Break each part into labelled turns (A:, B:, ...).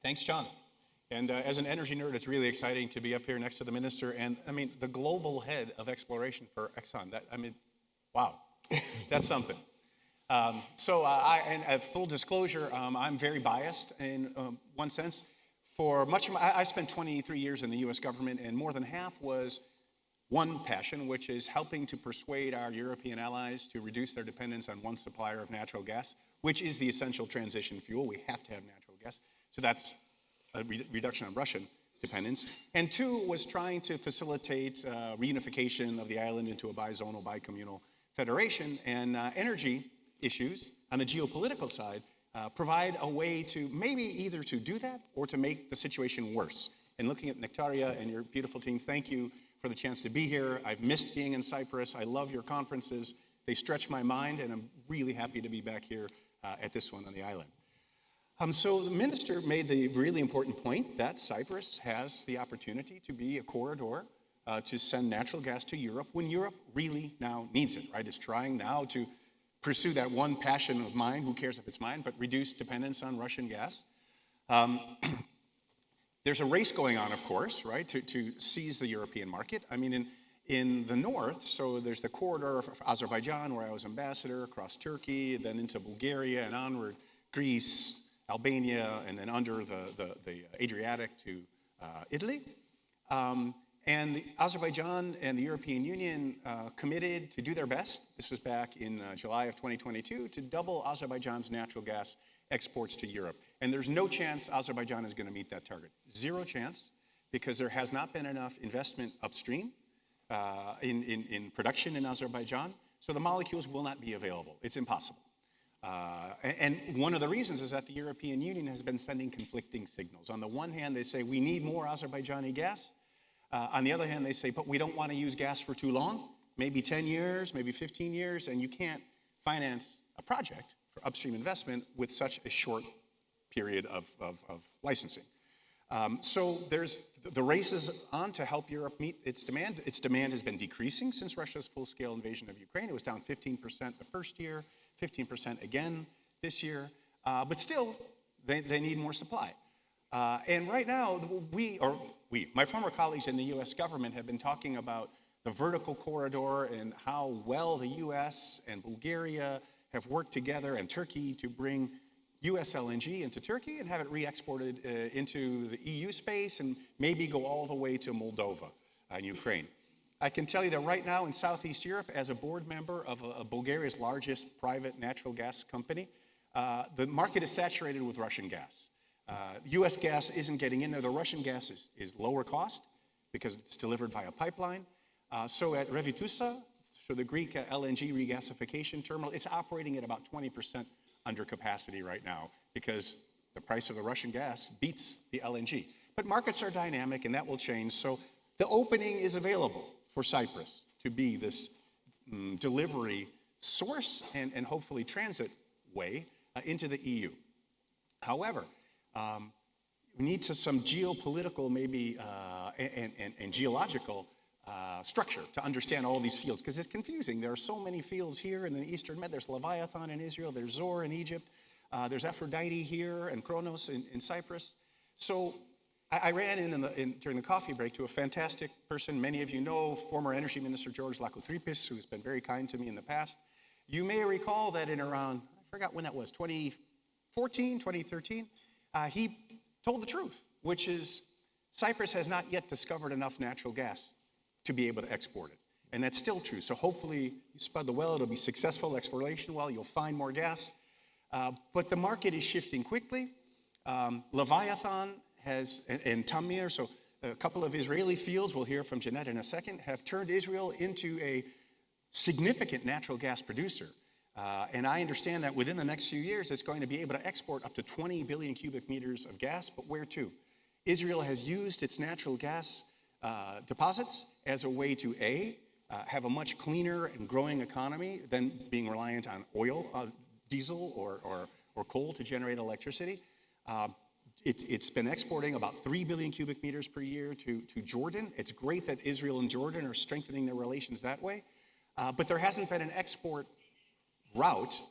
A: Thanks, John. And as an energy nerd, it's really exciting to be up here next to the minister and, the global head of exploration for Exxon. Wow, that's something. And full disclosure, I'm very biased in one sense. For much of I spent 23 years in the U.S. government, and more than half was one passion, which is helping to persuade our European allies to reduce their dependence on one supplier of natural gas, which is the essential transition fuel. We have to have natural gas. So that's a reduction on Russian dependence. And two was trying to facilitate reunification of the island into a bizonal, bicommunal federation. And energy issues on the geopolitical side provide a way to maybe either to do that or to make the situation worse. And looking at Nectaria and your beautiful team, thank you for the chance to be here. I've missed being in Cyprus. I love your conferences. They stretch my mind, and I'm really happy to be back here at this one on the island. So the minister made the really important point that Cyprus has the opportunity to be a corridor to send natural gas to Europe when Europe really now needs it, right? It's trying now to pursue that one passion of mine, who cares if it's mine, but reduce dependence on Russian gas. There's a race going on, of course, right, to seize the European market. In the north, so there's the corridor of Azerbaijan, where I was ambassador, across Turkey, then into Bulgaria and onward, Greece, Albania, and then under the Adriatic to Italy. And Azerbaijan and the European Union committed to do their best. This was back in July of 2022, to double Azerbaijan's natural gas exports to Europe. And there's no chance Azerbaijan is going to meet that target. Zero chance, because there has not been enough investment upstream in production in Azerbaijan. So the molecules will not be available. It's impossible. And one of the reasons is that the European Union has been sending conflicting signals. On the one hand, they say, we need more Azerbaijani gas. On the other hand, they say, but we don't want to use gas for too long, maybe 10 years, maybe 15 years, and you can't finance a project for upstream investment with such a short period of licensing. So there's the race is on to help Europe meet its demand. Its demand has been decreasing since Russia's full-scale invasion of Ukraine. It was down 15% the first year, 15% again this year, but still, they need more supply. And right now, my former colleagues in the U.S. government have been talking about the vertical corridor and how well the U.S. and Bulgaria have worked together, and Turkey, to bring U.S. LNG into Turkey and have it re-exported into the EU space and maybe go all the way to Moldova and Ukraine. I can tell you that right now in Southeast Europe, as a board member of Bulgaria's largest private natural gas company, the market is saturated with Russian gas. U.S. gas isn't getting in there. The Russian gas is lower cost because it's delivered via pipeline. So at Revitusa, so the Greek LNG regasification terminal, it's operating at about 20% under capacity right now because the price of the Russian gas beats the LNG. But markets are dynamic, and that will change. So the opening is available for Cyprus to be this delivery source and hopefully transit way into the EU. However, we need some geopolitical maybe and geological structure to understand all these fields, because it's confusing. There are so many fields here in the Eastern Med. There's Leviathan in Israel, there's Zohr in Egypt, there's Aphrodite here and Kronos in Cyprus. So I ran in during the coffee break to a fantastic person. Many of you know former Energy Minister George Lakotripis, who's been very kind to me in the past. You may recall that in around, I forgot when that was, 2014, 2013, he told the truth, which is Cyprus has not yet discovered enough natural gas to be able to export it. And that's still true. So hopefully you spud the well, it'll be successful exploration well, you'll find more gas. But the market is shifting quickly. Leviathan and Tamir, so a couple of Israeli fields, we'll hear from Jeanette in a second, have turned Israel into a significant natural gas producer. And I understand that within the next few years, it's going to be able to export up to 20 billion cubic meters of gas, but where to? Israel has used its natural gas deposits as a way to, have a much cleaner and growing economy than being reliant on oil, diesel, or coal to generate electricity. It's been exporting about 3 billion cubic meters per year to Jordan. It's great that Israel and Jordan are strengthening their relations that way, but there hasn't been an export route.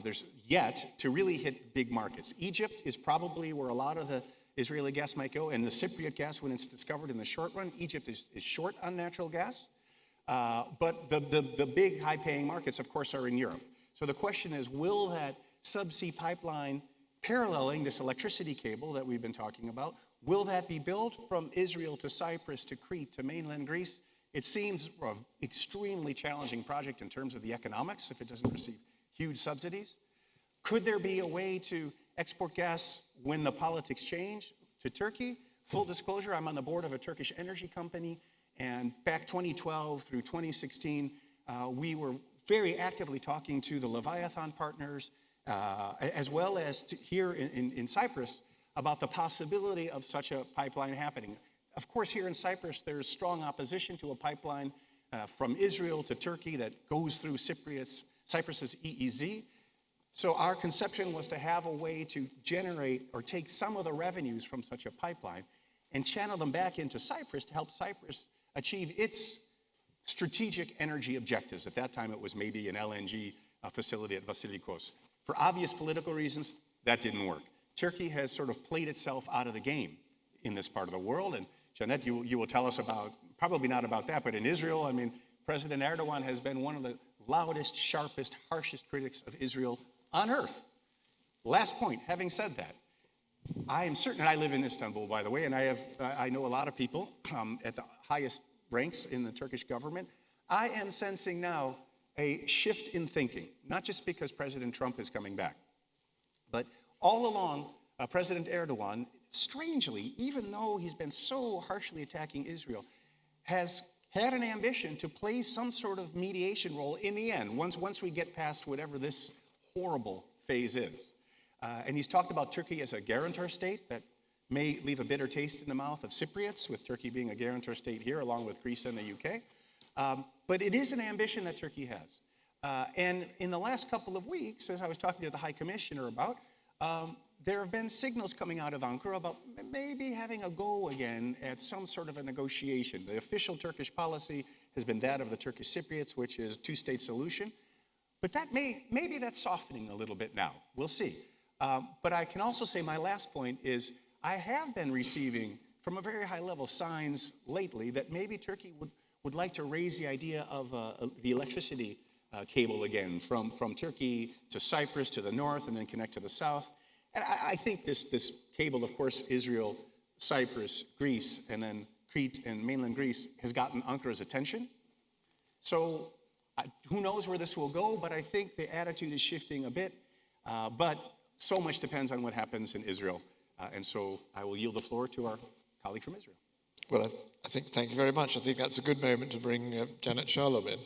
A: There's yet to really hit big markets. Egypt is probably where a lot of the Israeli gas might go, and the Cypriot gas, when it's discovered in the short run, Egypt is short on natural gas. But the big high-paying markets, of course, are in Europe. So the question is, will that subsea pipeline paralleling this electricity cable that we've been talking about, will that be built from Israel to Cyprus to Crete to mainland Greece? It seems an extremely challenging project in terms of the economics if it doesn't receive huge subsidies. Could there be a way to export gas when the politics change to Turkey? Full disclosure, I'm on the board of a Turkish energy company, and back 2012 through 2016, we were very actively talking to the Leviathan partners, as well as here in Cyprus, about the possibility of such a pipeline happening. Of course, here in Cyprus, there's strong opposition to a pipeline from Israel to Turkey that goes through Cyprus's EEZ. So our conception was to have a way to generate or take some of the revenues from such a pipeline and channel them back into Cyprus to help Cyprus achieve its strategic energy objectives. At that time, it was maybe an LNG facility at Vasilikos. For obvious political reasons, that didn't work. Turkey has sort of played itself out of the game in this part of the world. And Janet, you will tell us about, probably not about that, but in Israel, I mean, President Erdogan has been one of the loudest, sharpest, harshest critics of Israel on earth. Last point, having said that, I am certain, and I live in Istanbul, by the way, and I know a lot of people at the highest ranks in the Turkish government. I am sensing now a shift in thinking, not just because President Trump is coming back, but all along, President Erdogan, strangely, even though he's been so harshly attacking Israel, has had an ambition to play some sort of mediation role in the end, once we get past whatever this horrible phase is. And he's talked about Turkey as a guarantor state that may leave a bitter taste in the mouth of Cypriots, with Turkey being a guarantor state here, along with Greece and the UK. But it is an ambition that Turkey has. And in the last couple of weeks, as I was talking to the High Commissioner about, there have been signals coming out of Ankara about maybe having a go again at some sort of a negotiation. The official Turkish policy has been that of the Turkish Cypriots, which is two-state solution. But that maybe that's softening a little bit now. We'll see. But I can also say my last point is I have been receiving from a very high level signs lately that maybe Turkey would like to raise the idea of the electricity cable again from Turkey to Cyprus to the north and then connect to the south. And I think this cable, of course, Israel, Cyprus, Greece, and then Crete and mainland Greece has gotten Ankara's attention. So who knows where this will go, but I think the attitude is shifting a bit. But so much depends on what happens in Israel. And so I will yield the floor to our colleague from Israel.
B: Well, I think, thank you very much. I think that's a good moment to bring Janet Charlov in.